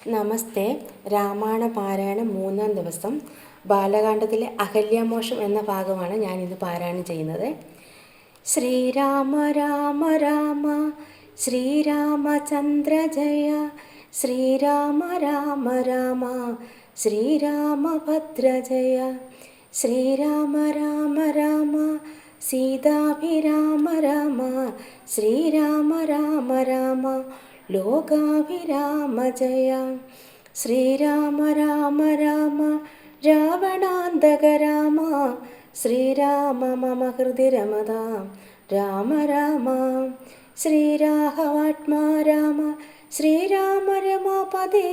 നമസ്തേ. രാമായണ പാരായണം 3-ാം ദിവസം. ബാലകാണ്ഡത്തിലെ അഹല്യാമോക്ഷം എന്ന ഭാഗമാണ് ഞാനിന്ന് പാരായണം ചെയ്യുന്നത്. ശ്രീരാമ രാമ രാമ ശ്രീരാമചന്ദ്ര ജയ, ശ്രീരാമ രാമ രാമ ശ്രീരാമഭദ്ര ജയ, ശ്രീരാമ രാമ രാമ സീതാഭിരാമ രാമ, ശ്രീരാമ രാമ രാമ ലോകാഭിരാമ ജയ, ശ്രീരാമ രാമ രാമ രാവണാന്തക രാമ, ശ്രീരാമ മമ ഹൃദി രമതാം രാമ രാമ, ശ്രീരാഘവാത്മാ രാമ ശ്രീരാമ രമാപദേ,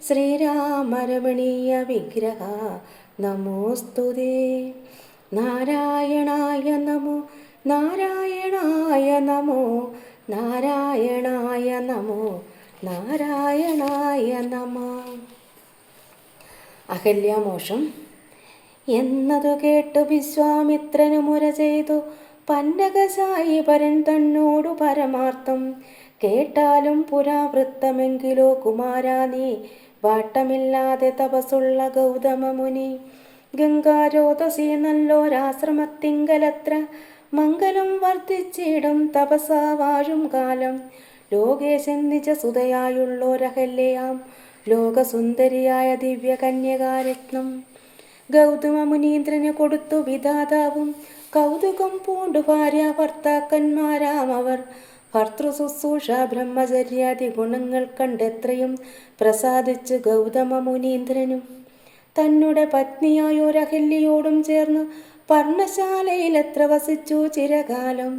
ശ്രീരാമ രമണീയ വിഗ്രഹ നമോസ്തുതേ. നാരായണായ നമോ നാരായണായ നമോ നാരായണായ നമോ നാരായണായ നമോ. അഹല്യാമോക്ഷം. എന്നതു കേട്ടു വിശ്വാമിത്രനു മുര ചെയ്തു പന്നകശായി പരൻ തന്നോടു പരമാർത്ഥം. കേട്ടാലും പുരാവൃത്തമെങ്കിലോ കുമാരാ നീ, വാട്ടമില്ലാതെ തപസുള്ള ഗൗതമ മുനി. ഗംഗാരോതസി നല്ലോരാശ്രമത്തിങ്കലത്ര, മംഗലം വർദ്ധിച്ചിടും തപസാ വാഴും കാലം. ലോകേശൻ നിജസുതയായുള്ളോരഹല്യയാം ലോകസുന്ദരിയായ ദിവ്യകന്യകാരത്നം. ഗൗതമ മുനീന്ദ്രന് കൊടുത്തു വിധാതാവും, കൗതുകം പൂണ്ടു ഭാര്യ ഭർത്താക്കന്മാരാം അവർ. ഭർത്തൃശുശ്രൂഷ ബ്രഹ്മചര്യാദി ഗുണങ്ങൾ കണ്ടെത്രയും പ്രസാദിച്ചു ഗൗതമ മുനീന്ദ്രനും. തന്നുടെ പത്നിയായൊരഹല്യയോടും ചേർന്ന് പർണശാലയിലെത്ര വസിച്ചു ചിരകാലം.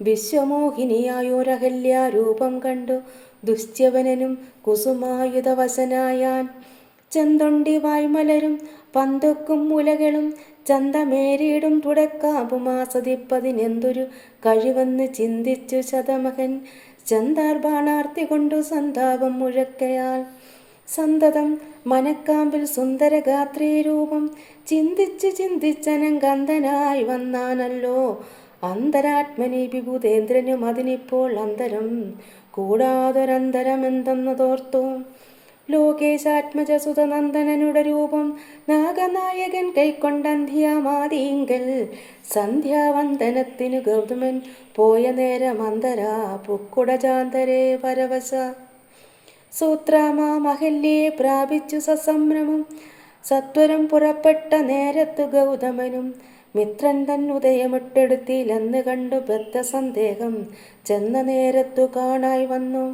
വിശ്വമോഹിനിയായൊരഹല്യ രൂപം കണ്ടു ദുശ്യവനനും കുസുമായുധവശനായാൻ. ചെന്തൊണ്ടി വായ്മലരും പന്തൊക്കും മുലകളും ചന്തമേരിയിടും തുടക്കാമ്പുമാസതിപ്പതിനെന്തൊരു കഴിവെന്ന് ചിന്തിച്ചു ശതമകൻ. ചന്ദാർബാണാർത്തി കൊണ്ടു സന്താപം മുഴക്കയാൽ സന്തതം മനക്കാമ്പിൽ സുന്ദരഗാത്രേ രൂപം. ചിന്തിച്ച് ചിന്തിച്ചനങ്കന്ധനായി വന്നാനല്ലോ അന്തരാത്മനി വിഭുതേന്ദ്രനും. അതിനിപ്പോൾ അന്തരം കൂടാതൊരന്തരമെന്തെന്ന് തോർത്തു. ലോകേശാത്മജസുതനന്ദനനുടെ രൂപം നാഗനായകൻ കൈക്കൊണ്ടന്ധ്യാമാതീങ്കൽ. സന്ധ്യാവന്ദനത്തിനു ഗൗതമൻ പോയ നേരം അന്തരാ പുക്കുടജാന്തരേ പരവശ. സൂത്രാമാമഹല്യയെ പ്രാപിച്ചു സസംഭ്രമം. സത്വരം പുറപ്പെട്ട നേരത്തു ഗൗതമനും മിത്രൻ തന്നുദയമിട്ടെടുത്തില്ലെന്ന് കണ്ടു ബദ്ധസന്ദേഹം. ചെന്ന നേരത്തു കാണായി വന്നു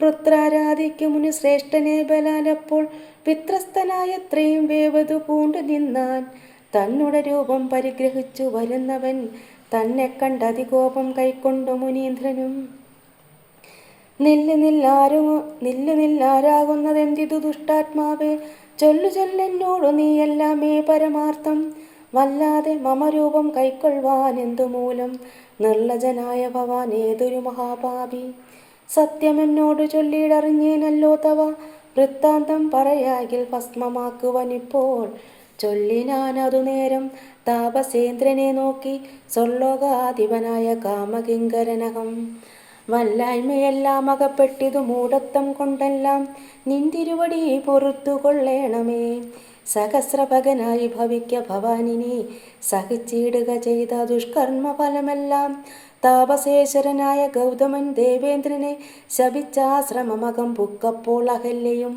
പുത്രാരാധിക്കു മുനി ശ്രേഷ്ഠനെ ബലാലപ്പോൾ. പിത്രസ്ഥനായത്രയും വേവതു പൂണ്ടു നിന്നാൻ. തന്നുടെ രൂപം പരിഗ്രഹിച്ചു വരുന്നവൻ തന്നെ കണ്ടതികോപം കൈക്കൊണ്ടു മുനീന്ദ്രനും. നില്ലാരാകുന്നതെന്തിതു ദുഷ്ടാത്മാവേ, ചൊല്ലു ചൊല്ലെന്നോടു നീയെല്ലാമേ പരമാർത്ഥം. വല്ലാതെ മമരൂപം കൈക്കൊള്ളുവാൻ എന്തുമൂലം, നിർലജനായ ഭവാൻ ഏതൊരു മഹാപാപി. സത്യമെന്നോടു ചൊല്ലിയിടറിഞ്ഞേനല്ലോ തവ, വൃത്താന്തം പറയാകിൽ ഭസ്മമാക്കുവനിപ്പോൾ. ചൊല്ലിനാനതു നേരം താപസേന്ദ്രനെ നോക്കി സ്വർലോകാധിപനായ കാമകിങ്കരനകം. വല്ലായ്മയെല്ലാം അകപ്പെട്ടിതു മൂഢത്വം കൊണ്ടെല്ലാം, നിന്തിരുവടി പൊറുത്തു കൊള്ളേണമേ. സഹസ്രഭകനായി ഭവിക്ക ഭവാനിനി, സഹിച്ചിടുക ചെയ്ത ദുഷ്കർമ്മ ഫലമെല്ലാം. താപസേശ്വരനായ ഗൗതമൻ ദേവേന്ദ്രനെ ശപിച്ചാശ്രമമകം പുക്കപ്പോൾ അഹല്യയും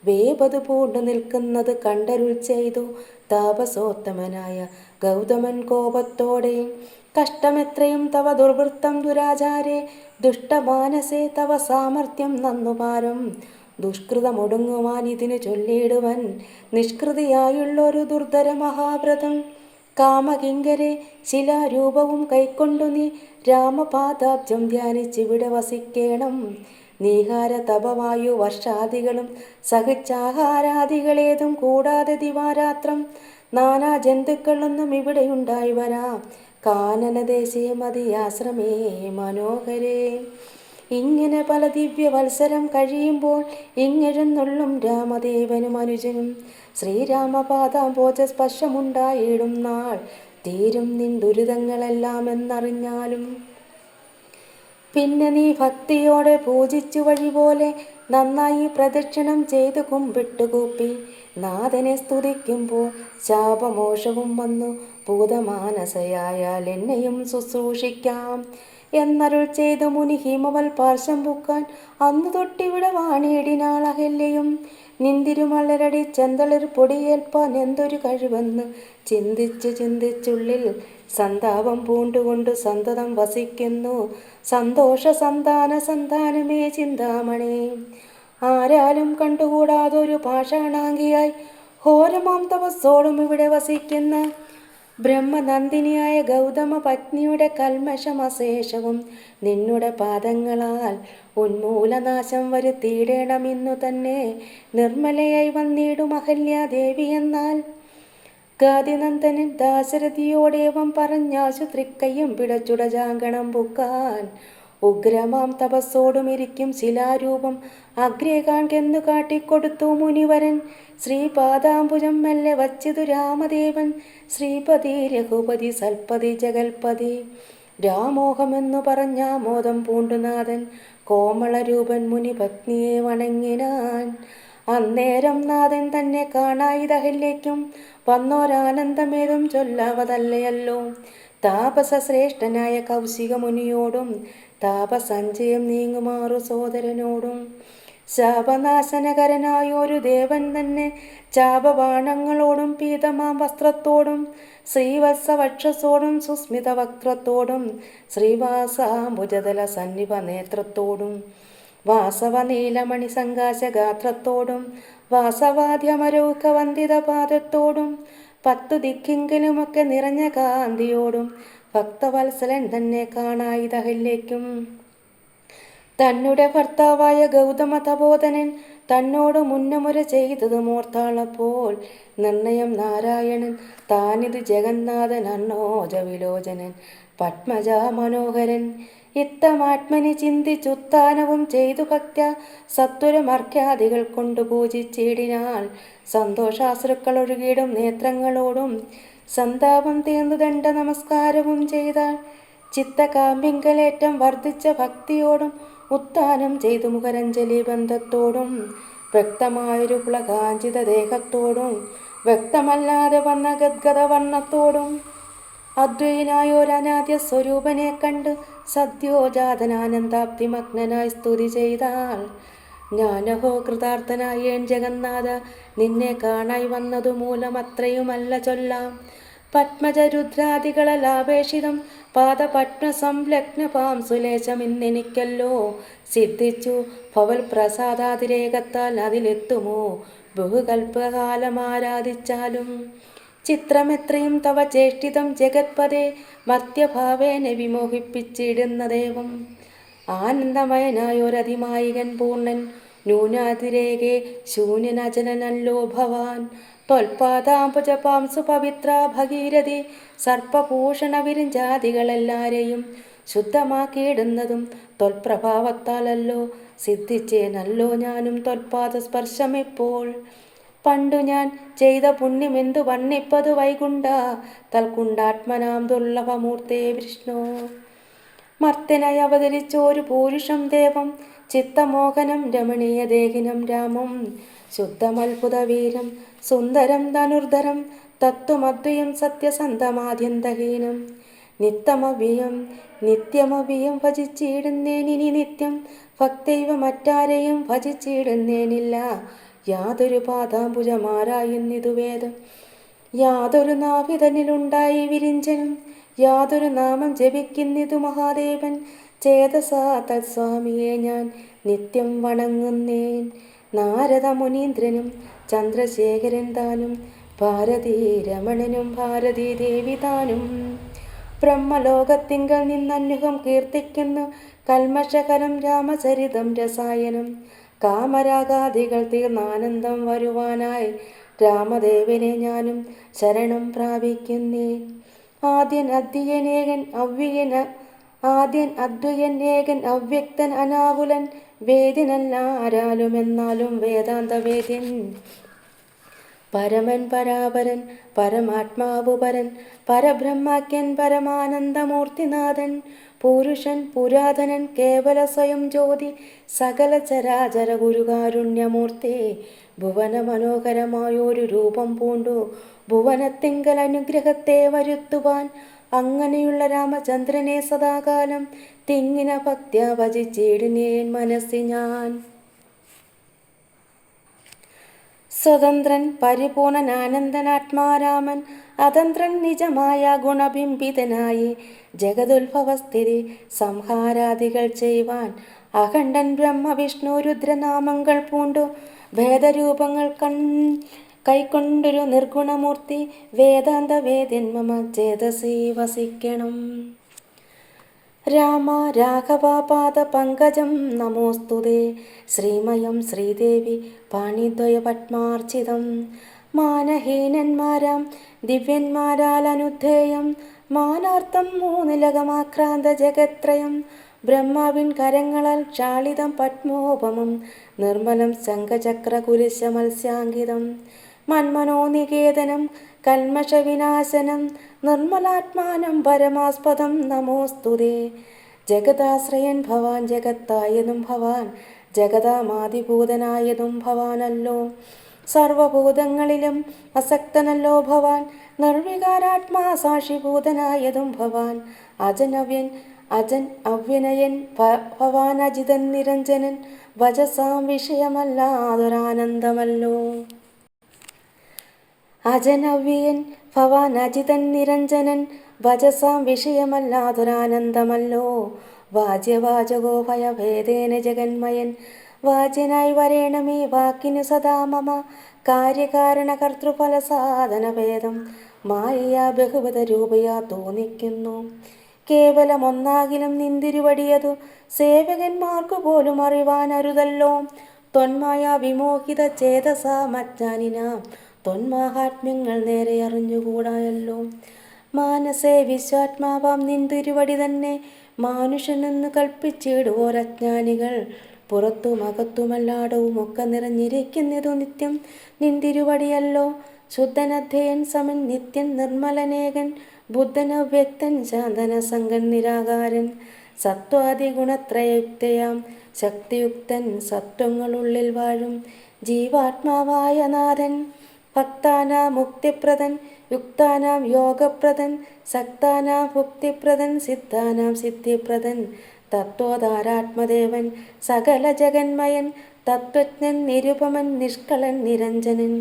വേപതു പൂണ്ടു നിൽക്കുന്നത് കണ്ടരുൾ ചെയ്തു. താപസോത്തമനായ ഗൗതമൻ കോപത്തോടെ, കഷ്ടമെത്രയും തവ ദുർവൃത്തം ദുരാചാരേ, ദുഷ്ടമാനസേ തവ സാമർത്ഥ്യം നന്നുപാരം. ദുഷ്കൃതമൊടുങ്ങുവാൻ ഇതിനു ചൊല്ലിയിടുവൻ നിഷ്കൃതിയായുള്ളൊരു ദുർധര മഹാവ്രതം. കാമകിങ്കരെ ശിലാരൂപവും കൈക്കൊണ്ടു നീ രാമപാദാബ്ജം ധ്യാനിച്ചിവിടെ വസിക്കേണം. നീഹാര തപവായു വർഷാദികളും സഹിച്ചാഹാരാദികളേതും കൂടാതെ ദിവാരാത്രം നാനാ ജന്തുക്കളൊന്നും ഇവിടെയുണ്ടായി വരാം. കാനനദേശേ മതിയാശ്രമേ മനോഹരേ. ഇങ്ങനെ പല ദിവ്യവത്സരം കഴിയുമ്പോൾ ഇങ്ങെഴുന്നള്ളും രാമദേവനും അനുജനും. ശ്രീരാമപാദാംബോജ സ്പർശമുണ്ടായിടും നാൾ തീരും നിൻ ദുരിതങ്ങളെല്ലാം എന്നറിഞ്ഞാലും. പിന്നെ നീ ഭക്തിയോടെ പൂജിച്ചു വഴി പോലെ നന്നായി പ്രദക്ഷിണം ചെയ്തു കുമ്പിട്ടുകൂപ്പി നാഥനെ സ്തുതിക്കുമ്പോൾ ശാപമോഷവും വന്നു ഭൂതമാനസയായാൽ എന്നെയും ശുശ്രൂഷിക്കാം എന്നരുൾ ചെയ്തു മുനി ഹിമവൽ പാർശ്വം പൂക്കാൻ അന്നു തൊട്ടിവിടെ വാണിയിടിനാൾ അഹല്യയും. നിന്തിരുമലരടി ചെന്തളിർ പൊടിയേൽപ്പാൻ എന്തൊരു കഴിവെന്ന് ചിന്തിച്ചുള്ളിൽ സന്താപം പൂണ്ടുകൊണ്ട് സന്തതം വസിക്കുന്നു സന്തോഷ സന്താനമേ ചിന്താമണി. ആരാലും കണ്ടുകൂടാതൊരു പാഷാണാങ്കിയായി ഘോരമാം തപസ്സോടും ഇവിടെ വസിക്കുന്ന ബ്രഹ്മനന്ദിനിയായ ഗൗതമ പത്നിയുടെ കൽമഷമശേഷവും നിന്നുടെ പാദങ്ങളാൽ ഉന്മൂലനാശം വരുത്തിയിടേണമെന്നു തന്നെ നിർമ്മലയായി വന്നിടും അഹല്യാദേവി. എന്നാൽ ഗാദിനന്ദനൻ ദാശരഥിയോടേവം പറഞ്ഞാശു തൃക്കയ്യും പിടച്ചുടജാങ്കണം പുക്കാൻ ഉഗ്രമാം തപസ്സോടുമിരിക്കും ശിലാരൂപം അഗ്രേ കാൺകെന്നു കാട്ടിക്കൊടുത്തു മുനിവരൻ. ശ്രീപാദാംബുജം മെല്ലെ വച്ചിതു രാമദേവൻ ശ്രീപതി രഘുപതി സൽപതി ജഗൽപതി രാമോഹമെന്നു പറഞ്ഞ മോദം പൂണ്ടുനാഥൻ കോമളരൂപൻ മുനി പത്നിയെ വണങ്ങിനാൻ. അന്നേരം നാഥൻ തന്നെ കാണായിതഹല്യയ്ക്കും വന്നോരാനന്ദമേതും ചൊല്ലാവതല്ലയല്ലോ. താപസശ്രേഷ്ഠനായ കൗശിക മുനിയോടും താപസഞ്ചയം നീങ്ങുമാറു സോദരനോടും ശാപനാശനകരനായൊരു ദേവൻ തന്നെ ചാപബാണങ്ങളോടും പീതമാം വസ്ത്രത്തോടും ശ്രീവത്സവക്ഷസോടും സുസ്മിത വക്ത്രത്തോടും ശ്രീവാസാംബുജതല സന്നിഭ നേത്രത്തോടും വാസവ നീലമണി സങ്കാശഗാത്രത്തോടും വാസവാദ്യമരൂഖ വന്ദിത പാദത്തോടും 10 ദിക്കിങ്കിലുമൊക്കെ നിറഞ്ഞ കാന്തിയോടും ഭക്തവത്സലൻ തന്നെ കാണായിതഹല്യയ്ക്കും. തന്നുടെ ഭർത്താവായ ഗൗതമ തപോധനൻ തന്നോട് മുന്നമുര ചെയ്തത് മോർത്താളപ്പോൾ നിർണയം നാരായണൻ താനിത് ജഗന്നാഥൻ അന്നോജ വിലോചനൻ പത്മജ മനോഹരൻ ഇത്തമാത്മനി ചിന്തിച്ചുത്താനവും ചെയ്തു ഭക്ത്യ സത്വരമർഘ്യാദികൾ കൊണ്ടു പൂജിച്ചിടിനാൽ സന്തോഷാശ്രുക്കളൊഴുകിയിടും നേത്രങ്ങളോടും സന്താപം തീർന്നു ദണ്ഡ നമസ്കാരവും ചെയ്താൽ ചിത്തകാമ്പിങ്കലേറ്റം വർദ്ധിച്ച ഭക്തിയോടും ഉത്താനം ചെയ്തു മുഖരഞ്ജലി ബന്ധത്തോടും വ്യക്തമായൊരു പുളകാഞ്ചിത ദേഹത്തോടും വ്യക്തമല്ലാതെ വന്ന ഗദ്ഗത വർണ്ണത്തോടും അദ്വൈനായൊരനാദ്യ സ്വരൂപനെ കണ്ട് സദ്യോജാതനാനന്ദാബ്ധിമഗ്നനായി സ്തുതി ചെയ്താൽ ഞാനഹോ കൃതാർത്ഥനായേൻ ജഗന്നാഥ നിന്നെ കാണായി വന്നതു മൂലമത്രയുമല്ല ചൊല്ലാം. പത്മജരുദ്രാദികളാപേക്ഷിതം പാദപത്മസംലഗ്ന പാംസുലേശം ഇന്നെനിക്കല്ലോ സിദ്ധിച്ചു ഭവൽ പ്രസാദാതിരേകത്താൽ അതിലെത്തുമോ ബഹുകൽപ്പകാലമാരാധിച്ചാലും. ചിത്രമെത്രയും തവ ചേഷ്ടിതം ജഗത്പദേ മർത്യഭാവേന വിമോഹിപ്പിച്ചിടുന്ന ദേവം. ആനന്ദമയനായൊരതിമായികൻ പൂർണ്ണൻ ന്യൂനാതിരേകെ ശൂന്യനജനനല്ലോ ഭവാൻ. ത്വൽപാദാംബുജപാംസു പവിത്ര ഭഗീരഥി സർപ്പഭൂഷണ വിരിഞ്ചാദികളെല്ലാരെയും ശുദ്ധമാക്കിയിടുന്നതും ത്വൽപ്രഭാവത്താലല്ലോ സിദ്ധിച്ചേനല്ലോ ഞാനും ത്വൽപാദ സ്പർശമിപ്പോൾ. പണ്ടു ഞാൻ ചെയ്ത പുണ്യമെന്തു വർണ്ണിപ്പതു വൈകുണ്ഠ തൽക്കുണ്ടാത്മനാം ദുർലഭമൂർത്തേ വിഷ്ണു. മർത്തനായി അവതരിച്ചോരു പൂരുഷം ദേവം ചിത്തമോഹനം രമണീയ ദേഹിനം രാമം ശുദ്ധമത്ഭുതവീരം സുന്ദരം ധനുർധരം തത്വമദ്വയം സത്യസന്ധമാദ്യന്തഹീനം നിത്യമവ്യം ഭജിച്ചിടുന്നേനിനി നിത്യം ഭക്തൈവ മറ്റാരെയും ഭജിച്ചിടുന്നേനില്ല. യാതൊരു പാദാംബുജമാരായുന്നിതു വേദം യാതൊരു നാവിതനിലുണ്ടായി വിരിഞ്ചനും യാതൊരു നാമം ജപിക്കുന്നിതു മഹാദേവൻ ചേതസാ തത്സ്വാമിയെ ഞാൻ നിത്യം വണങ്ങുന്നേൻ. നാരദ മുനീന്ദ്രനും ചന്ദ്രശേഖരൻ താനും ഭാരതീ രമണനും ഭാരതീ ദേവി താനും ബ്രഹ്മലോകത്തിങ്കൽ നിന്നന്യുഹം കീർത്തിക്കുന്നു കൽമഷകരം രാമചരിതം രസായനം. കാമരാഗാദികൾ തീർന്നാനന്ദം വരുവാനായി രാമദേവനെ ഞാനും ശരണം പ്രാപിക്കുന്നേൻ. ആദ്യൻ അദ്വയനേകൻ അവ്യക്തൻ അനാകുലൻ വേദിനല്ല ആരാലുമെന്നാലും വേദാന്ത വേദ്യൻ പരമൻ പരാപരൻ പരമാത്മാവുപരൻ പരബ്രഹ്മാഖ്യൻ പരമാനന്ദമൂർത്തിനാഥൻ പുരുഷൻ പുരാതനൻ കേവല സ്വയം ജ്യോതി സകല ചരാചര ഗുരുകാരുണ്യമൂർത്തി ഭുവന മനോഹരമായൊരു രൂപം പൂണ്ടു ഭുവനത്തിങ്കൽ അനുഗ്രഹത്തെ വരുത്തുവാൻ അങ്ങനെയുള്ള രാമചന്ദ്രനെ സദാകാലം തിങ്ങിന ഭക്ത്യാ ഭജിച്ചിടുന്നേൻ മനസ്സി ഞാൻ. സ്വതന്ത്രൻ പരിപൂർണൻ ആനന്ദനാത്മാരാമൻ അതന്ത്രൻ നിജമായ ഗുണബിംബിതനായി ജഗതുത്ഭവസ്ഥിതി സംഹാരാദികൾ ചെയ്യുവാൻ അഖണ്ഡൻ ബ്രഹ്മ വിഷ്ണു രുദ്രനാമങ്ങൾ പൂണ്ടു ഭേദരൂപങ്ങൾ കൈക്കൊണ്ടൊരു നിർഗുണമൂർത്തി വേദാന്ത വേദ്യൻ മമ ചേതസി വസിക്കണം. രാമ രാഘവ പാദ പങ്കജം നമോസ്തുതേ ശ്രീമയം ശ്രീദേവി പാണിദ്വയ പത്മാർച്ചിതം മാനഹീനന്മാരാം ദിവ്യന്മാരാൽ അനുദ്ധേയം മാനാർത്ഥം മൂന്നിലകമാക്രാന്ത ജഗത്രയം ബ്രഹ്മാവിൻ കരങ്ങളാൽ ക്ഷാളിതം പത്മോപമം നിർമ്മലം ശംഖചക്ര കുരിശ മത്സ്യാങ്കിതം മന്മനോനികേതനം കൽമഷവിനാശനം നിർമ്മലാത്മാനം പരമാസ്പദം നമോസ്തുതേ. ജഗദാശ്രയൻ ഭവാൻ ജഗത്തായതും ഭവാൻ ജഗതാമാതിഭൂതനായതും ഭവാനല്ലോ സർവഭൂതങ്ങളിലും അസക്തനല്ലോ ഭവാൻ നിർവികാരാത്മാ സാക്ഷിഭൂതനായതും ഭവാൻ അജൻ അവ്യനയൻ ഭവാൻ അജിതൻ നിരഞ്ജനൻ വചസാം വിഷയമല്ലാതൊരാനന്ദമല്ലോ. അജനവ്യൻ ഭവാൻ അജിതൻ നിരഞ്ജനൻ വചസാം വിഷയമല്ലാതൊരാനന്ദമല്ലോ. വാജ്യവാചകോ ഭയഭേദേന ജഗന്മയൻ വാജ്യനായി വരേണമേ വാക്കിനു സദാ മമ കാര്യകാരണ കർത്തൃഫല സാധനഭേദം മായയാ ബഹുവിധ രൂപയാ തോന്നിക്കുന്നു കേവലം ഒന്നാകിലും നിന്തിരുവടിയതു സേവകന്മാർക്കു പോലും അറിവാനരുതല്ലോ. തൊന്മായ വിമോഹിത ചേതസാമജ്ഞാനിനാം തൊന്മാഹാത്മ്യങ്ങൾ നേരെ അറിഞ്ഞുകൂടായല്ലോ. മാനസേ വിശ്വാത്മാവാം നിന്തിരുവടി തന്നെ മാനുഷനെന്ന് കൽപ്പിച്ചിടുവോരജ്ഞാനികൾ പുറത്തും അകത്തുമല്ലാടവും ഒക്കെ നിറഞ്ഞിരിക്കുന്നതു നിത്യം നിന്തിരുവടിയല്ലോ. ശുദ്ധനധ്യയൻ സമൻ നിത്യൻ നിർമ്മലനേകൻ ബുദ്ധനവ്യക്തൻ ശാന്തന സംഗൻ നിരാകാരൻ സത്വാദി ഗുണത്രയുക്തയാം ശക്തിയുക്തൻ സത്വങ്ങളുള്ളിൽ വാഴും ജീവാത്മാവായ നാഥൻ ഭക്താനാം മുക്തിപ്രദൻ യുക്താനാം യോഗപ്രദൻ സക്താനാം ഭുക്തിപ്രദൻ സിദ്ധാനാം സിദ്ധിപ്രദൻ തത്വധാരാത്മദേവൻ സകല ജഗന്മയൻ തത്വജ്ഞൻ നിരുപമൻ നിഷ്കളൻ നിരഞ്ജനൻ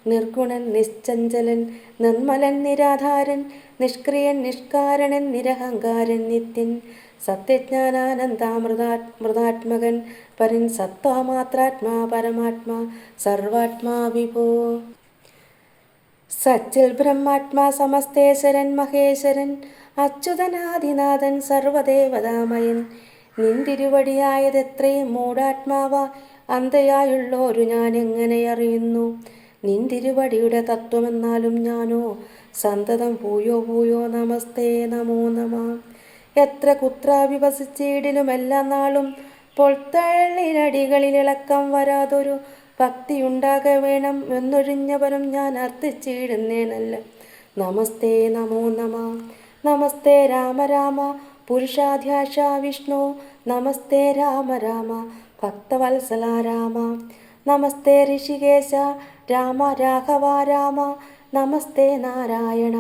നിർഗുണൻ നിശ്ചഞ്ചലൻ നിർമ്മലൻ നിരാധാരൻ നിഷ്ക്രിയൻ നിഷ്കാരണൻ നിരഹങ്കാരൻ നിത്യൻ സത്യജ്ഞാനാനന്ദാമൃതാത്മകൻ പരൻ സത്വമാത്രാത്മാ പരമാത്മാ സർവാത്മാ വിഭോ സച്ചിൽ ബ്രഹ്മാത്മാ സമസ്തേശ്വരൻ മഹേശ്വരൻ അച്യുതനാദിനാഥൻ സർവദേവതാമയൻ നിന്തിരുവടിയായതെത്രയും മൂഢാത്മാവാ അന്തയായുള്ളോരു ഞാൻ എങ്ങനെ അറിയുന്നു നിന്തിരുവടിയുടെ തത്വമെന്നാലും ഞാനോ സന്തതം ഭൂയോ ഭൂയോ നമസ്തേ നമോ നമ എത്ര കുത്രാവിവസിച്ചിടിലും എല്ലാ നാളും പൊൾത്തള്ളിലടികളിൽ ഇളക്കം വരാതൊരു ഭക്തിയുണ്ടാക വേണം എന്നൊഴിഞ്ഞവരും ഞാൻ അർത്ഥിച്ചിടുന്നേനല്ല. നമസ്തേ നമോ നമ നമസ്തേ രാമ രാമ പുരുഷാധ്യാശ വിഷ്ണു നമസ്തേ രാമ രാമ ഭക്തവത്സല രാമ നമസ്തേ ഋഷികേശ രാമ രാഘവ രാമ നമസ്തേ നാരായണ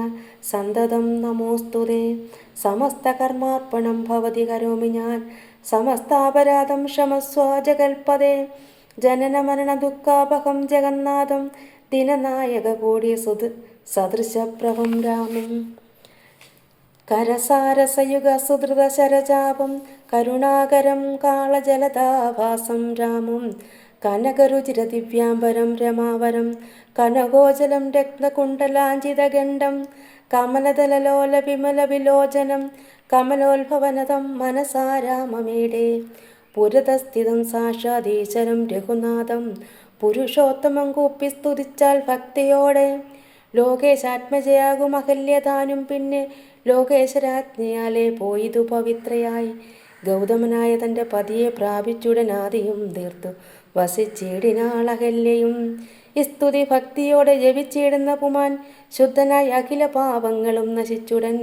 സന്തതം നമോസ്തുതേ സമസ്ത കർമാർപ്പണം ഭവതി കരോമി ഞാൻ സമസ്താപരാധം ക്ഷമസ്വ ജഗൽപദേ ജനന മരണ ദുഃഖാപഹം ജഗന്നാഥം ദിനനായക കോടി സദൃശപ്രഭം രാമം കരസാരസയുഗ സുധൃത ശരജാപം കരുണാകരം കാളജലദാഭാസം രാമം കനകരുചിര ദിവ്യാംബരം രമാവരം കനകോജലം രക്തകുണ്ടലാഞ്ചിതഗണ്ഡം കമലദലലോല വിമല വിലോചനം കമലോത്ഭവനതം മനസാ രാമമീഡേ പുരതസ്ഥിതം സാക്ഷാദീശ്വരം രഘുനാഥം പുരുഷോത്തമം കൂപ്പി സ്തുതിച്ചാൽ ഭക്തിയോടെ ലോകേശാത്മജയാകും അഹല്യതാനും പിന്നെ ലോകേശ്വരാജ്ഞയാലെ പോയിതു പവിത്രയായി ഗൗതമനായ തൻ്റെ പതിയെ പ്രാപിച്ചുടനാദിയും തീർത്തു വസിച്ചിടിനാളഹല്യയും. സ്തുതി ഭക്തിയോടെ ജപിച്ചിടുന്ന പുമാൻ ശുദ്ധനായി അഖില പാപങ്ങളും നശിച്ചുടൻ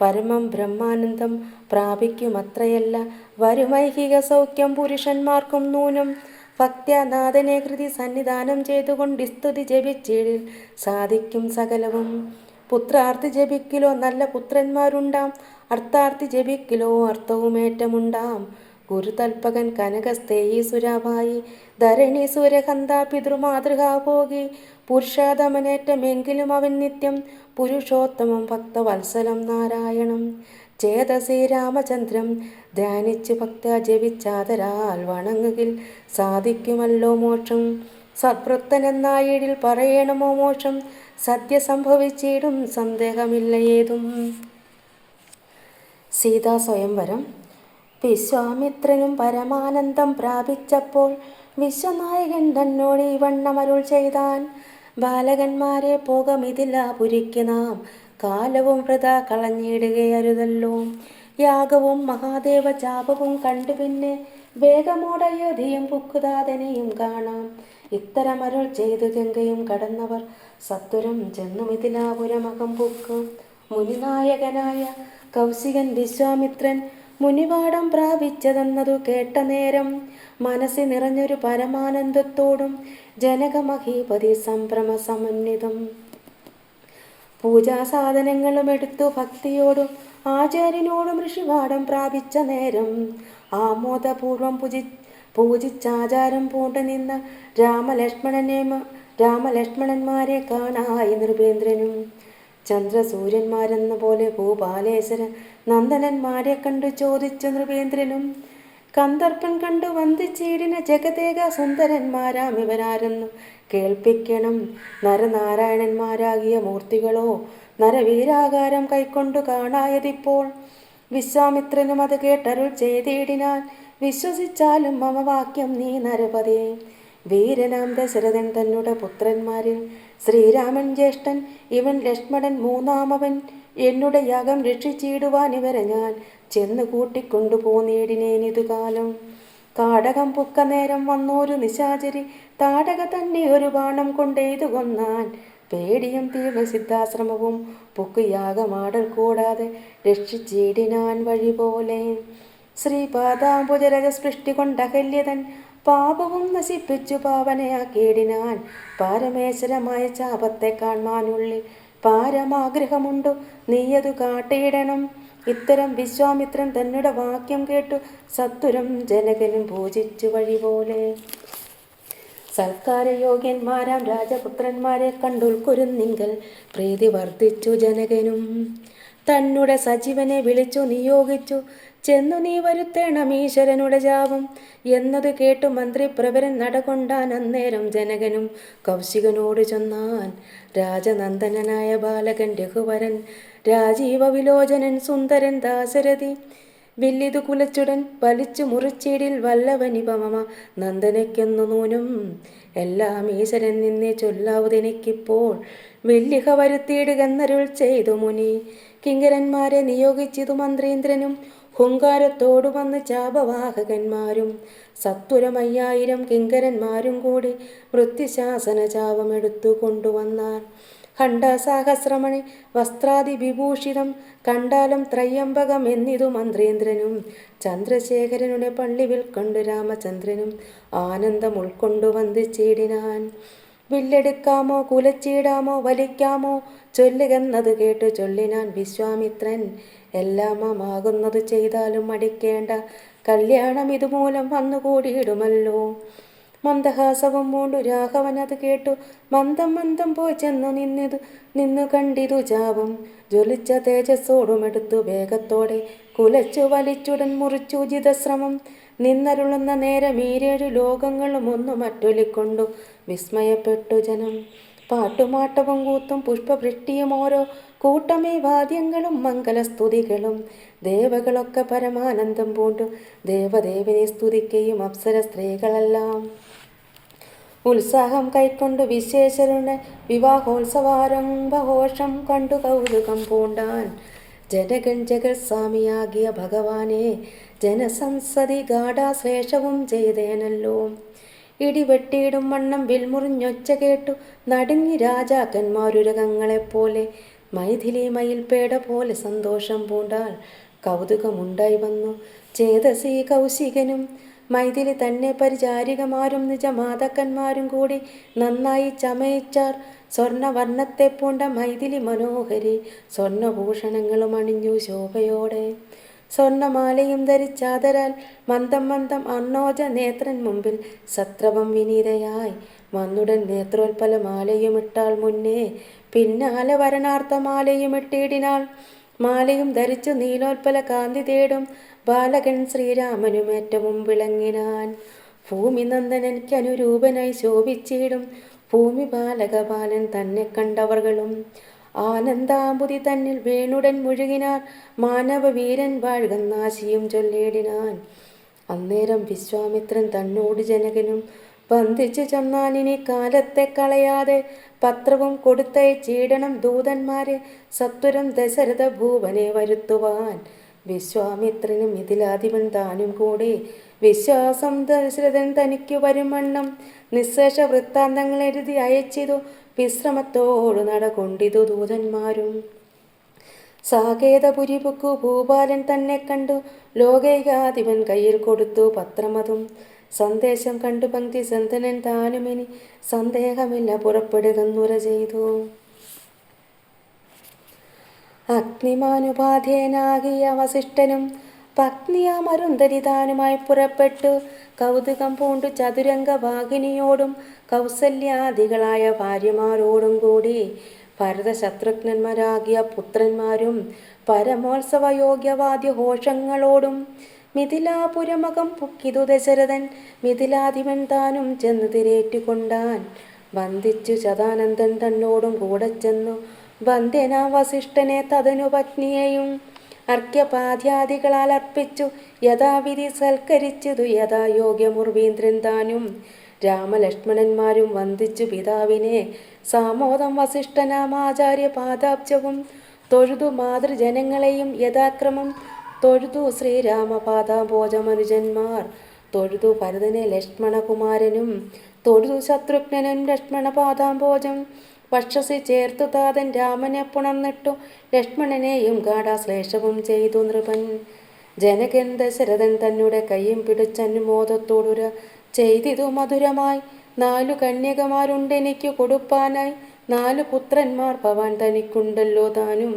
പരമം ബ്രഹ്മാനന്ദം പ്രാപിക്കുമത്രയല്ല വരുമൈഹിക സൗഖ്യം പുരുഷന്മാർക്കും നൂനം. ഭക്ത്യനാഥനെ കൃതി സന്നിധാനം ചെയ്തുകൊണ്ട് സ്തുതി ജപിച്ചിടിൽ സാധിക്കും സകലവും. പുത്രാർത്ഥി ജപിക്കിലോ നല്ല പുത്രന്മാരുണ്ടാം, അർത്ഥാർത്ഥി ജപിക്കിലോ അർത്ഥവുമേറ്റമുണ്ടാം. ഗുരുതൽപകൻ കനകസ്ഥേയി സുരഭായി ധരണി സൂര്യകന്ത പിതൃമാതൃകാ ഭോഗി പുരുഷാതമനേറ്റമെങ്കിലും അവൻ നിത്യം പുരുഷോത്തമം ഭക്തവത്സലം നാരായണം. ചേതസി രാമചന്ദ്രം ധ്യാനിച്ചു ഭക്ത ജപിച്ചാതരാൽ വണങ്ങുകിൽ സാധിക്കുമല്ലോ മോക്ഷം. സദ്വൃത്തനെന്നായിടിൽ പറയണമോ മോക്ഷം, സദ്യ സംഭവിച്ചിടും സന്ദേഹമില്ല ഏതും. സീതാ സ്വയംവരം. വിശ്വാമിത്രനും പരമാനന്ദം പ്രാപിച്ചപ്പോൾ വിശ്വനായകൻ തന്നോട് ഈ വണ്ണമരുൾ ചെയ്താൻ. ബാലകന്മാരെ പോകമിതില്ല പുരിക്ക് നാം, കാലവും വൃഥാ കളഞ്ഞിടുകയരുതല്ലോ. യാഗവും മഹാദേവ ചാപവും കണ്ടു പിന്നെ വേഗമോടയോധ്യയും പുക്കുതാതനെയും കാണാം. ഇത്തരമരുൾ ചെയ്തു ഗംഗയും കടന്നവർ സത്വരം ചെന്നു മിഥിലാപുരമകം പുക്ക്. മുനിനായകനായ കൗശികൻ വിശ്വാമിത്രൻ മുനിവാടം പ്രാപിച്ചതെന്നതു കേട്ട നേരം മനസ്സി നിറഞ്ഞൊരു പരമാനന്ദത്തോടും ജനകമഹീപതി സംഭ്രമ സമന്വിതം പൂജാസാധനങ്ങളും എടുത്തു ഭക്തിയോടും ആചാര്യനോടും ഋഷിവാടം പ്രാപിച്ച നേരം ആമോദപൂർവം പൂജിച്ചാചാരം പൂണ്ടു നിന്ന രാമലക്ഷ്മണന്മാരെ കാണായി നൃപേന്ദ്രനും. ചന്ദ്രസൂര്യന്മാരെന്ന പോലെ ഭൂപാലേശ്വര നന്ദനന്മാരെ കണ്ടു ചോദിച്ചു നൃപേന്ദ്രനും. കന്ദർപ്പൻ കണ്ടു വന്ദിച്ചീടിന ജഗതേക സുന്ദരന്മാരാം ഇവരാരെന്നു കേൾപ്പിക്കണം. നരനാരായണന്മാരാകിയ മൂർത്തികളോ നരവീരാകാരം കൈക്കൊണ്ടു കാണായതിപ്പോൾ. വിശ്വാമിത്രനും അത് കേട്ടരുൾ ചെയ്തിടിനാൻ, വിശ്വസിച്ചാലും മമ വാക്യം നീ നരപതേ. വീരനാം ദശരഥൻ തന്നുടെ പുത്രന്മാരിൽ ശ്രീരാമൻ ജ്യേഷ്ഠൻ, ഇവൻ ലക്ഷ്മണൻ മൂന്നാമവൻ. എന്നുടെ യാഗം രക്ഷിച്ചിടുവാൻ ഇവരെ ഞാൻ ചെന്ന് കൂട്ടിക്കൊണ്ടു പോന്നീടിനേനിതു കാലം. കാടകം പുക്ക നേരം വന്നോരു നിശാചരി താടക തന്നെ ഒരു ബാണം കൊണ്ടെയ്തു കൊന്നാൻ. പേടിയും തീർന്ന സിദ്ധാശ്രമവും പുക്ക് യാഗമാടൽ കൂടാതെ രക്ഷിച്ചിടിനാൻ വഴി പോലെ. ശ്രീപാദാംബുജരജസ്പൃഷ്ടി കൊണ്ടകല്യതൻ പാപവും നശിപ്പിച്ചു പാവനയാക്കിയിടിനാൻ. പാരമേശ്വരമായ ചാപത്തെ കാൺമാനുള്ളിൽ പാരമാഗ്രഹമുണ്ടു, നീയതു കാട്ടിയിടണം. ഇത്തരം വിശ്വാമിത്രൻ തന്നുടെ വാക്യം കേട്ടു സത്വരം ജനകനും പൂജിച്ചു വഴി പോലെ. സൽക്കാരയോഗ്യന്മാരാം രാജപുത്രന്മാരെ കണ്ടുൾക്കൊരുന്നിങ്കൽ പ്രീതി വർദ്ധിച്ചു ജനകനും. തന്നുടെ സജീവനെ വിളിച്ചു നിയോഗിച്ചു, ചെന്നു നീ വരുത്തേണം ഈശ്വരനുടെ ജാപം എന്നത് കേട്ടു മന്ത്രിപ്രവരൻ നടകൊണ്ടാൻ. അന്നേരം ജനകനും കൗശികനോട് ചൊന്നാൻ, രാജനന്ദനായ ബാലകൻ രഘുവരൻ, രാജീവ വിലോചനൻ സുന്ദരൻ ദാശരഥി, വില്ലിതു കുലച്ചുടൻ വലിച്ചു മുറിച്ചിടിൽ വല്ലവനിപമ നന്ദനയ്ക്കൊന്നു നൂനും. എല്ലാം ഈശ്വരൻ നിന്നെ ചൊല്ലാവുതെനിക്കിപ്പോൾ, വെല്ലിഹ വരുത്തിയിടുകെന്നരുൾ ചെയ്തു മുനി. കിങ്കരന്മാരെ നിയോഗിച്ചിതു മന്ത്രീന്ദ്രനും, ഹുങ്കാരത്തോടു വന്ന് ചാപവാഹകന്മാരും. സത്വരം 5000 കിങ്കരന്മാരും കൂടി വൃത്തിശാസന ചാപമെടുത്തു കൊണ്ടുവന്നാർ. ഖണ്ഡസഹസ്രമണി വസ്ത്രാദി വിഭൂഷിതം കണ്ടാലം ത്രയംബകം എന്നിതു മന്ത്രീന്ദ്രനും. ചന്ദ്രശേഖരനുടെ പള്ളി വിൽക്കൊണ്ടു രാമചന്ദ്രനും ആനന്ദം ഉൾക്കൊണ്ടു വന്ദിച്ചിടിനാൻ. വില്ലെടുക്കാമോ കുലച്ചിടാമോ വലിക്കാമോ ചൊല്ലുകെന്നത് കേട്ടു ചൊല്ലിനാൻ വിശ്വാമിത്രൻ. എല്ലാമാകുന്നത് ചെയ്താലും മടിക്കേണ്ട, കല്യാണം ഇതുമൂലം വന്നുകൂടിയിടുമല്ലോ. മന്ദഹാസവും മൂണ്ടു രാഘവൻ അത് കേട്ടു മന്ദം മന്ദം പോയി ചെന്നു നിന്നു കണ്ടിതു ചാപം. ജ്വലിച്ച തേജസ്സോടുമെടുത്തു വേഗത്തോടെ കുലച്ചു വലിച്ചുടൻ മുറിച്ചു ജിതശ്രമം. നിന്നരുളുന്ന നേരം 7 ലോകങ്ങളും ഒന്നു മറ്റൊലിക്കൊണ്ടു വിസ്മയപ്പെട്ടു ജനം. പാട്ടുമാട്ടവും കൂത്തും പുഷ്പവൃഷ്ടിയും ഓരോ കൂട്ടമേ വാദ്യങ്ങളും മംഗലസ്തുതികളും. ദേവകളൊക്കെ പരമാനന്ദം പൂണ്ടു ദേവദേവനെ സ്തുതിക്കുകയും അപ്സര സ്ത്രീകളെല്ലാം ഉത്സാഹം കൈക്കൊണ്ടു വിശേഷരുടെ വിവാഹോത്സവാരംഭഘോഷം കണ്ടു കൗതുകം പൂണ്ടാൻ. ജനകൻ ജഗത്സ്വാമിയാകിയ ഭഗവാനെ ജനസംസതി ഗാഢാശ്ലേഷവും ചെയ്തേനല്ലോ. ഇടിവെട്ടിയിടും വണ്ണം വിൽമുറിഞ്ഞൊച്ച കേട്ടു നടുങ്ങി രാജാക്കന്മാരുരകങ്ങളെപ്പോലെ. മൈഥിലി മയിൽപേട പോലെ സന്തോഷം പൂണ്ടാൽ കൗതുകമുണ്ടായി വന്നു ചേതസി കൗശികനും. മൈഥിലി തന്നെ പരിചാരികമാരും നിജമാതാക്കന്മാരും കൂടി നന്നായി ചമയിച്ചാർ. സ്വർണവർണ്ണത്തെ പൂണ്ട മൈഥിലി മനോഹരി സ്വർണഭൂഷണങ്ങളും അണിഞ്ഞു ശോഭയോടെ. സ്വർണമാലയും ധരിച്ചാദരാൽ മന്ദം മന്ദം അർണോജ നേത്രൻ മുമ്പിൽ സത്രവം വിനീതയായി വന്നുടൻ നേത്രോൽപ്പലമാലയും ഇട്ടാൾ മുന്നേ. പിന്നാലെ വരണാർത്ഥമാലയും ഇട്ടിടിനാൾ. മാലയും ധരിച്ചു നീലോൽപ്പല കാന്തി തേടും ബാലകൻ ശ്രീരാമനും ഏറ്റവും വിളങ്ങിനാൻ. ഭൂമിനന്ദനയ്ക്കനുരൂപനായി ശോഭിച്ചിടും ഭൂമി ബാലകപാലൻ തന്നെ കണ്ടവർകളും. ആനന്ദാമ്പുതി തന്നിൽ വേണുടൻ മുഴുകിനാർ. മാനവവീരൻ വാഴ്കന്നാശിയും ചൊല്ലിടിനാൻ. അന്നേരം വിശ്വാമിത്രൻ തന്നോട് ജനകനും വന്ദിച്ചു ചൊന്നാനിനി കാലത്തെ കളയാതെ പത്രവും കൊടുത്തയച്ചിടണം ദൂതന്മാരെ സത്വരം ദശരഥ ഭൂവനെ വരുത്തുവാൻ. വിശ്വാമിത്രനും ഇതിലാധിപൻ താനും കൂടി വിശ്വാസം ദശരഥൻ തനിക്കു വരുമണ്ണം നിശേഷ വൃത്താന്തങ്ങൾ എഴുതി അയച്ചിതു. വിശ്രമത്തോടു നടകൊണ്ടിതു ദൂതന്മാരും. സാകേതപുരിപുക്കു ഭൂപാലൻ തന്നെ കണ്ടു ലോകൈകാധിപൻ കയ്യിൽ കൊടുത്തു പത്രമതും. സന്ദേശം കണ്ടു പങ്ക്തി സന്തനൻ താനുമിനി സന്ദേഹമില്ല പുറപ്പെടുകന്നുര ചെയ്തു. അഗ്നിമാനുപാധ്യനാകിയ വസിഷ്ഠനും പത്നിയാമരുന്ധതി താനുമായി പുറപ്പെട്ടു. കൗതുകം പൂണ്ടു ചതുരംഗ വാഹിനിയോടും കൗസല്യാദികളായ ഭാര്യമാരോടും കൂടി ഭരതശത്രുഘ്നന്മാരാകിയ പുത്രന്മാരും പരമോത്സവയോഗ്യവാദ്യഘോഷങ്ങളോടും മിഥിലാപുരമകം പുക്കിതു ദശരഥൻ. മിഥിലാധിപൻ താനും ചെന്ന് തിരേറ്റുകൊണ്ടാൻ. വന്ദിച്ചു ശതാനന്ദൻ തന്നോടും കൂടെ ചെന്നു വന്ധ്യനാ വസിഷ്ഠനെ തതനു പത്നിയെയും അർഘ്യപാദ്യാദികളാൽ അർപ്പിച്ചു യഥാവിധി സൽക്കരിച്ചതു യഥായോഗ്യമുർവീന്ദ്രൻ താനും. രാമലക്ഷ്മണന്മാരും വന്ദിച്ചു പിതാവിനെ സാമോദം വസിഷ്ഠനാമാചാര്യ പാദാബ്ജവും തൊഴുതു മാതൃജനങ്ങളെയും യഥാക്രമം തൊഴുതു ശ്രീരാമപാദാംബോജമനുജന്മാർ. തൊഴുതു ഭരതനെ ലക്ഷ്മണകുമാരനും തൊഴുതു ശത്രുഘ്നനും ലക്ഷ്മണപാദാംബോജം. വക്ഷസി ചേർത്തു താതൻ രാമനെ പുണർന്നിട്ടു ലക്ഷ്മണനെയും ഗാഢാശ്ലേഷവും ചെയ്തു നൃപൻ. ജനകൻ ദശരഥൻ തന്നെ കയ്യും പിടിച്ചനുമോദത്തോടുര ചെയ്തിതു മധുരമായി. 4 കന്യകമാരുണ്ടെനിക്കു കൊടുപ്പാനായി 4 പുത്രന്മാർ ഭവാൻ തനിക്കുണ്ടല്ലോ താനും.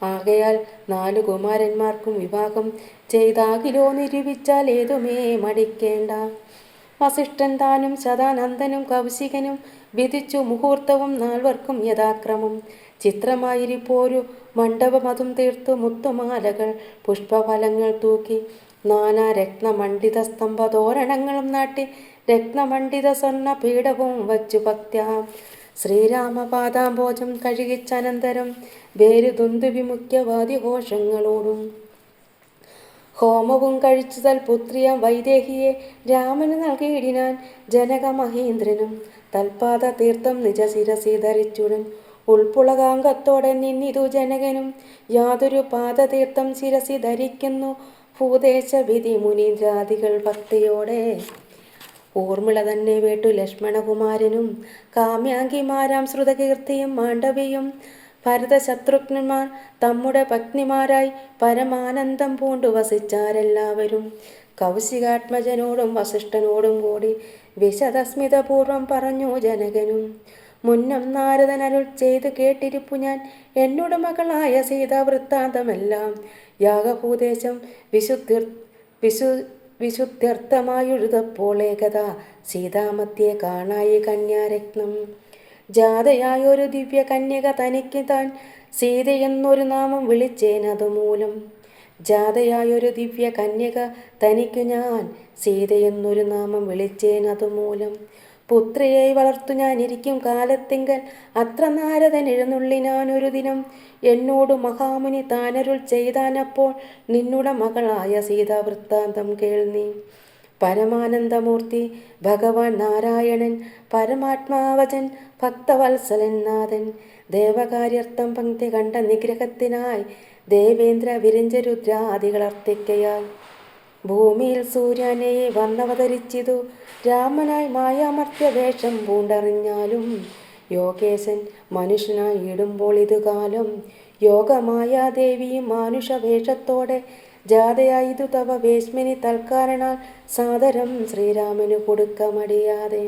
ആകയാൽ 4 കുമാരന്മാർക്കും വിവാഹം ചെയ്താകിലോ നിരൂപിച്ചാൽ ഏതുമേ മടിക്കേണ്ട. വസിഷ്ഠൻ താനും ശതാനന്ദനും കൗശികനും വിധിച്ചു മുഹൂർത്തവും 4 യഥാക്രമം. ചിത്രമായിരിപ്പോരു മണ്ഡപമതും തീർത്തു മുത്തുമാലകൾ പുഷ്പഫലങ്ങൾ തൂക്കി നാനാ രത്നമണ്ഡിത സ്തംഭതോരണങ്ങളും നാട്ടി രത്നമണ്ഡിത സ്വർണ്ണ പീഠവും വച്ചു ഭക്ത്യാ ശ്രീരാമപാദാംബോജം കഴുകിച്ചനന്തരം വേരു ദുന്ദുവിമുഖ്യവാദ്യഘോഷങ്ങളോടും ഹോമവും കഴിച്ചു തൽപുത്രിയാം വൈദേഹിയെ രാമന് നൽകിയിടിനാൻ. ജനക മഹേന്ദ്രനും തൽപാദ തീർത്ഥം നിജശിരസി ധരിച്ചുടൻ ഉൾപ്പുളകാംഗത്തോടെ നിന്നിതു ജനകനും. യാതൊരു പാദതീർത്ഥം ശിരസി ധരിക്കുന്നു ഭൂദേശ വിധി മുനീന്ദ്രാദികൾ ഭക്തിയോടെ. ഊർമിള തന്നെ വേട്ടു ലക്ഷ്മണകുമാരനും കാമ്യാംഗിമാരാം ശ്രുതകീർത്തിയും മാണ്ഡവിയും ഭരതശത്രുഘ്നന്മാർ തമ്മുടെ പത്നിമാരായി പരമാനന്ദം പൂണ്ടു വസിച്ചാരെല്ലാവരും. കൗശികാത്മജനോടും വസിഷ്ഠനോടും കൂടി വിശദസ്മിതപൂർവം പറഞ്ഞു ജനകനും. മുന്നം നാരദൻ അരുൾ ചെയ്തു കേട്ടിരിപ്പു ഞാൻ എന്നോട് മകളായ സീതാവൃത്താന്തമെല്ലാം. യാഗഭൂദേശം വിശുദ്ധ്യർത്ഥമായുഴുതപ്പോൾ ഏകത സീതാമധ്യേ കാണായി കന്യാരത്നം. ജാതയായൊരു ദിവ്യ കന്യക തനിക്ക് താൻ സീതയെന്നൊരു നാമം വിളിച്ചേനതുമൂലം. ജാതയായൊരു ദിവ്യ കന്യക തനിക്കു ഞാൻ സീതയെന്നൊരു നാമം വിളിച്ചേനതുമൂലം. പുത്രിയായി വളർത്തു ഞാനിരിക്കും കാലത്തിങ്കൽ അത്ര നാരദൻ എഴുന്നള്ളിനാനൊരു ദിനം. എന്നോടു മഹാമുനി താനരുൾ ചെയ്താനപ്പോൾ നിന്നുടെ മകളായ സീതാവൃത്താന്തം കേൾനീ. പരമാനന്ദമൂർത്തി ഭഗവാൻ നാരായണൻ പരമാത്മാവചൻ ഭക്തവത്സലൻ നാഥൻ ദേവകാര്യർത്ഥം പങ്ക്തി കണ്ട നിഗ്രഹത്തിനായി ദേവേന്ദ്ര വിരിഞ്ച രുദ്രാദികൾ അർത്ഥിക്കയാൽ ഭൂമിയിൽ സൂര്യനെ വന്നവതരിച്ചിതു രാമനായി മായാമർത്യ വേഷം പൂണ്ടറിഞ്ഞാലും യോഗേശൻ മനുഷ്യനായി ഇടുമ്പോൾ ഇത് കാലം യോഗമായാദേവിയും മാനുഷവേഷത്തോടെ ജാതയായിതു തവ വേശ്മിനി തൽക്കാരണാൽ സാദരം ശ്രീരാമനു കൊടുക്ക മടിയാതെ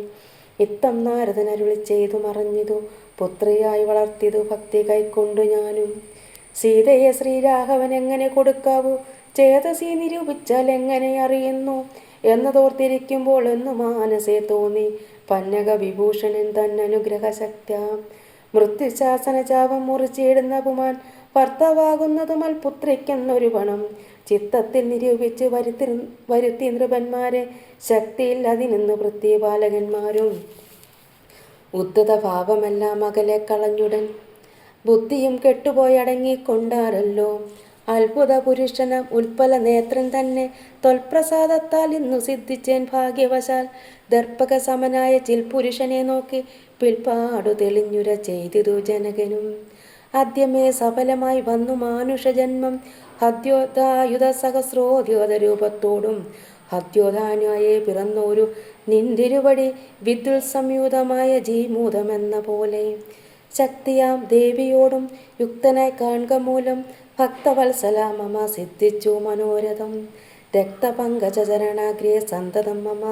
ഇത്തം നാരദൻ അരുളി ചെയ്തു മറഞ്ഞിതു പുത്രിയായി വളർത്തിയതു ഭക്തി കൈക്കൊണ്ടു ഞാനും സീതയെ ശ്രീരാഘവൻ എങ്ങനെ കൊടുക്കാവൂ ചേതസി നിരൂപിച്ചാൽ എങ്ങനെ അറിയുന്നു എന്നതോർത്തിരിക്കുമ്പോൾ എന്നു മാനസേ തോന്നി പന്നക വിഭൂഷണൻ തന്നനുഗ്രഹ ശക്തിയാം മൃത്യുശാസന ചാപം മുറിച്ചിടുന്ന പുമാൻ ഭർത്താവാകുന്നതും അൽപുത്രിക്കെന്നൊരു പണം ചിത്തത്തിൽ നിരൂപിച്ച് വരുത്തി നൃപന്മാരെ ശക്തിയിൽ അതിനിന്നു വൃത്തിബാലകന്മാരും ഉദ്ധത ഭാവമെല്ലാം അകലെ കളഞ്ഞുടൻ ബുദ്ധിയും കെട്ടുപോയടങ്ങിക്കൊണ്ടാരല്ലോ അത്ഭുത പുരുഷന ഉൽപ്പല നേത്രൻ തന്നെ തൊൽപ്രസാദത്താൽ ഇന്നു സിദ്ധിച്ചേൻ ഭാഗ്യവശാൽ ദർപ്പക സമനായ ചിൽപുരുഷനെ നോക്കി പിൽപ്പാടു തെളിഞ്ഞുര ചെയ്തിതു ജനകനും ആദ്യമേ സഫലമായി വന്നു മാനുഷജന്മം ഹദ്യോധായുധ സഹസ്രോദ്യോധ രൂപത്തോടും ഹദ്യോധാനായേ പിറന്നോരു നിന്തിരുവടി വിദ്യുൽ സംയുതമായ ജീമൂതമെന്ന പോലെ ശക്തിയാം ദേവിയോടും യുക്തനായി കാൺക മൂലം ഭക്തവത്സല മമ സിദ്ധിച്ചു മനോരഥം രക്തപങ്കജരണാഗ്രേ സന്തതം മമ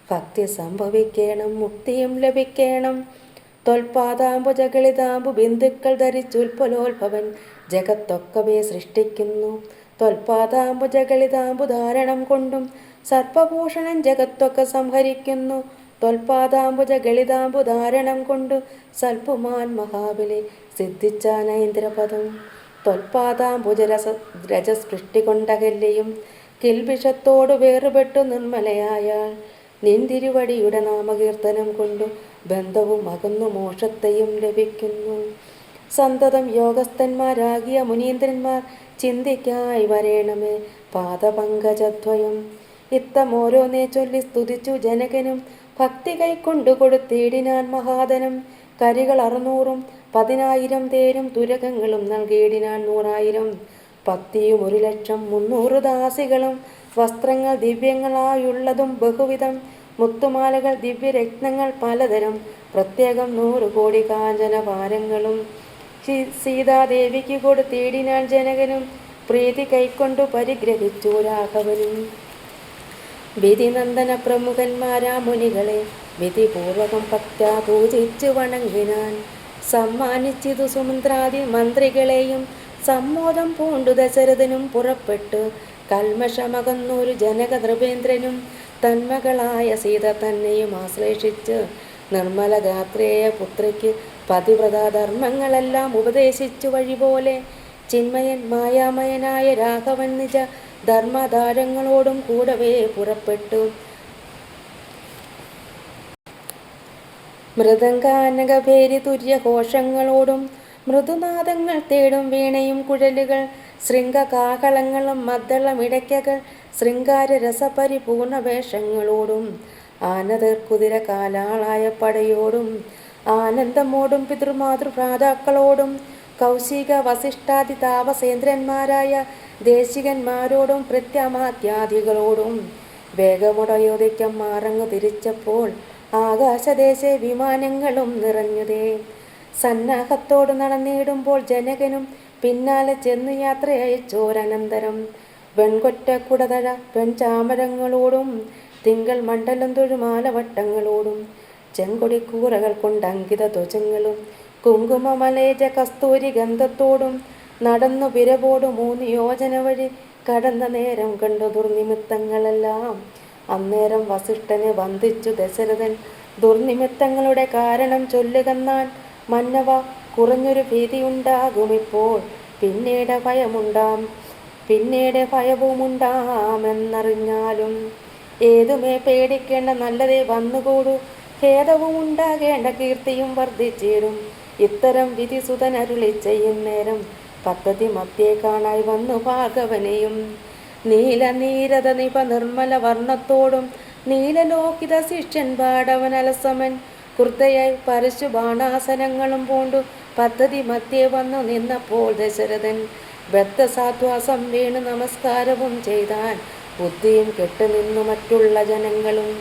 ഭക്തി സംഭവിക്കണം മുക്തിയും ലഭിക്കണം തൊൽപാദാംബുജകളിതാംബു ബിന്ദുക്കൾ ധരിച്ചുൽപ്പലോത്ഭവൻ ജഗത്തൊക്കവേ സൃഷ്ടിക്കുന്നു തൊൽപാദാംബുജകളിതാംബു ധാരണം കൊണ്ടും സർപ്പഭൂഷണൻ ജഗത്തൊക്കെ സംഹരിക്കുന്നു തൊൽപാദാംബുജകളിതാംബു ധാരണം കൊണ്ടു സൽപുമാൻ മഹാബലി സിദ്ധിച്ചാനൈന്ദ്രപദം തൊൽപാദാംബുജരജസ്പൃഷ്ടി കൊണ്ടകല്യയും കിൽബിഷത്തോടു വേറുപെട്ടു നിർമ്മലയായാൽ നിന്തിരുവടിയുടെ നാമകീർത്തനം കൊണ്ടു ബന്ധവും അകന്നു മോക്ഷത്തെയും ലഭിക്കുന്നു. സന്തതം യോഗസ്ഥന്മാരാകിയ മുനീന്ദ്രന്മാർ ചിന്തിക്കായി വരേണമേ പാദപങ്കജദ്വയം. ഇത്തമോരോന്നേ ചൊല്ലി സ്തുതിച്ചു ജനകനും ഭക്തി കൈക്കൊണ്ടു കൊടുത്തിടിനാൻ മഹാധനം. കരികൾ 600 10,000 തേരും തുരകങ്ങളും നൽകിയിടിനാൻ 100,000 പത്തിയും 1,00,300 ദാസികളും വസ്ത്രങ്ങൾ ദിവ്യങ്ങളായുള്ളതും ബഹുവിധം മുത്തുമാലകൾ ദിവ്യരത്നങ്ങൾ പലതരം പ്രത്യേകം 100 കോടി കാഞ്ചന ഭാരങ്ങളും സീതാദേവിക്ക് കൊടുത്തിടിനാൻ ജനകനും പ്രീതി കൈക്കൊണ്ടു പരിഗ്രഹിച്ചു രാഘവനും. വിധിനന്ദന പ്രമുഖന്മാരാ മുനികളെ വിധിപൂർവകം ഭക്ത്യാ പൂജിച്ചു വണങ്ങിനാൻ. സമ്മാനിച്ചിതു സുമന്ത്രാദി മന്ത്രികളെയും സമ്മോദം പൂണ്ടു ദശരഥനും പുറപ്പെട്ടു. കൽമഷമകന്നൊരു ജനക നൃപേന്ദ്രനും തന്മകളായ സീത തന്നെയും ആശ്ലേഷിച്ച് നിർമ്മല ഗാത്രേയ പുത്രിക്ക് പതിവ്രതാധർമ്മങ്ങളെല്ലാം ഉപദേശിച്ചു വഴിപോലെ ചിന്മയൻ മായാമയനായ രാഘവൻ നിജ ധർമ്മധാരങ്ങളോടും കൂടവേ പുറപ്പെട്ടു. മൃദംഗാനകഭേരി തുര്യഘോഷങ്ങളോടും മൃദുനാദങ്ങൾ തേടും വീണയും കുഴലുകൾ ശൃംഗകാഹളങ്ങളും മദ്ദളമിടയ്ക്കകൾ ശൃംഗാര രസപരിപൂർണ വേഷങ്ങളോടും ആനതർ കുതിര കാലാളായ പടയോടും ആനന്ദമോടും പിതൃമാതൃഭ്രാതാക്കളോടും കൗശിക വസിഷ്ഠാദി താപസേന്ദ്രന്മാരായ ദേശികന്മാരോടും പ്രത്യാമാത്യാദികളോടും വേഗമുടയോദിക്കം മാറങ്ങു തിരിച്ചപ്പോൾ ആകാശദേശേ വിമാനങ്ങളും നിറഞ്ഞതേ. സന്നാഹത്തോട് നടന്നിടുമ്പോൾ ജനകനും പിന്നാലെ ചെന്നു യാത്രയച്ചോരനന്തരം വെൺകൊറ്റ കുടതഴ പെൺചാമരങ്ങളോടും തിങ്കൾ മണ്ഡലം തൊഴുമാലവട്ടങ്ങളോടും ചെങ്കൊടിക്കൂറകൾ കൊണ്ട് അങ്കിത ധ്വജങ്ങളും കുങ്കുമമലേജ കസ്തൂരി ഗന്ധത്തോടും നടന്നു വിരവോടു 3 യോജന വഴി കടന്ന നേരം കണ്ടു ദുർനിമിത്തങ്ങളെല്ലാം. അന്നേരം വസിഷ്ഠനെ വന്ദിച്ചു ദശരഥൻ ദുർനിമിത്തങ്ങളുടെ കാരണം ചൊല്ലുകന്നാൻ. മന്നവ, കുറഞ്ഞൊരു ഭീതിയുണ്ടാകുമിപ്പോൾ, പിന്നീട് ഭയവുമുണ്ടാമെന്നറിഞ്ഞാലും ഏതുമേ പേടിക്കേണ്ട, നല്ലതേ വന്നുകൂടൂ. ഖേദവും ഉണ്ടാകേണ്ട, കീർത്തിയും വർദ്ധിച്ചിടും. ഇത്തരം വിധി സുതൻ അരുളി ചെയ്യുന്നേരം പദ്ധതി മധ്യേ കാണായി വന്നു ഭാർഗവനെയും. നീലനീരത നിപ നിർമ്മല വർണ്ണത്തോടും നീലലോഹിത ശിഷ്യൻ പാടവൻ അലസമൻ കുർത്തയായി പരശു ബാണാസനങ്ങളും പൂണ്ടു പദ്ധതി മധ്യേ വന്നു നിന്നപ്പോൾ ദശരഥൻ ബദ്ധസാധ്വാസം വീണു നമസ്കാരവും ചെയ്താൻ. ബുദ്ധിയും കെട്ടുനിന്നു മറ്റുള്ള ജനങ്ങളും.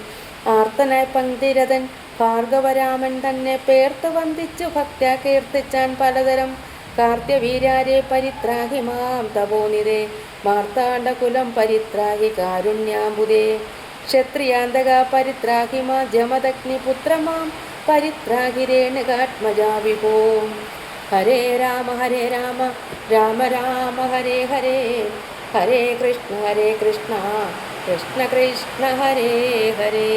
ആർത്തനായി പങ്ക്തിരഥൻ ഭാർഗവരാമൻ തന്നെ പേർത്ത് വന്ദിച്ചു ഭക്ത്യാ കീർത്തിച്ചാൻ പലതരം. കാർത്യവീരാരെ പരിത്രാഹി മാം തപോനിരേ, മാർത്താണ്ഡകുലം പരിത്രാഹി കാരുണ്യാംബുദേ. ക്ഷത്രിയാന്തക പരിത്രാഹി മാ ജമദഗ്നിപുത്രമാം പരിത്രാഹി രേണുകാത്മജാ വിഭോ. ഹരേ രാമ രാമ രാമ ഹരേ ഹരേ, ഹരേ കൃഷ്ണ കൃഷ്ണ കൃഷ്ണ ഹരേ ഹരേ.